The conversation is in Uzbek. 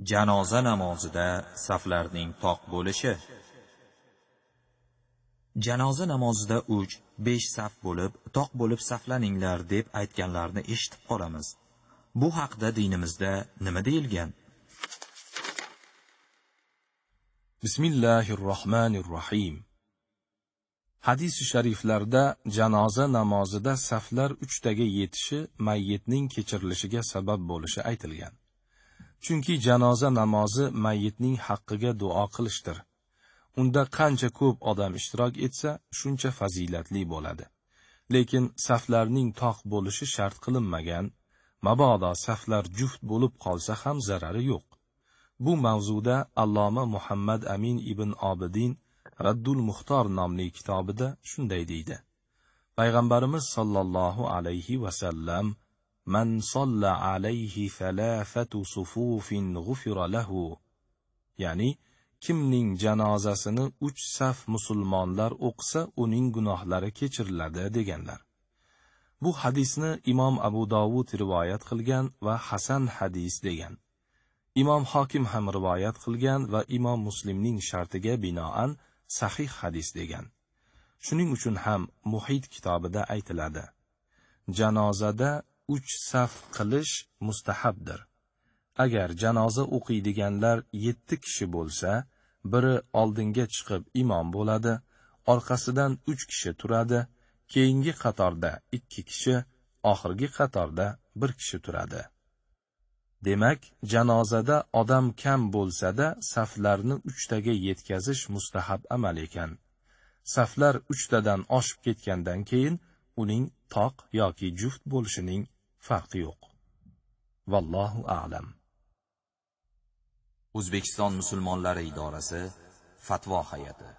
Janoza namozida saflarning toq bo'lishi. Janoza namozida 3-5 saf bo'lib, toq bo'lib saflaninglar deb aytganlarni eshitib qolamiz. Bu haqda dinimizda nima deyilgan? Bismillahirrohmanirrohim. Hadis-i shariflarda janoza namozida saflar 3taga yetishi mayyitning kechirilishiga sabab bo'lishi aytilgan. Chunki janoza namozi mayyitning haqqiga duo qilishdir. Unda qancha ko'p odam ishtirok etsa, shuncha fazilatli bo'ladi. Lekin saflarning toq bo'lishi shart qilinmagan, mabodo saflar juft bo'lib qolsa ham zarari yo'q. Bu mavzuda Alloma Muhammad Amin ibn Obidin Raddul Muxtor nomli kitobida shunday deydi. Payg'ambarimiz sollallohu alayhi va sallam: "Man solla alayhi falafatu sufufin ghufira lahu", ya'ni kimning janozasini 3 saf musulmonlar o'qisa, uning gunohlari kechiriladi deganlar. Bu hadisni Imom Abu Dovud rivoyat qilgan va hasan hadis degan. Imom Hokim ham rivoyat qilgan va Imom Muslimning shartiga binoan sahih hadis degan. Shuning uchun ham Muhit kitobida aytiladi: janozada 3 saf qilish mustahabdir. Agar janoza o'qiydiganlar 7 kishi bo'lsa, biri oldinga chiqib imom bo'ladi, orqasidan 3 kishi turadi, keyingi qatorda 2 kishi, oxirgi qatorda 1 kishi turadi. Demak, janozada odam kam bo'lsa-da, saflarni 3taga yetkazish mustahab amal ekan. Saflar 3tadan oshib ketgandan keyin uning toq yoki juft bo'lishining farqi yo'q. Vallohu a'lam. O'zbekiston musulmonlari idorasi Fatvo hay'ati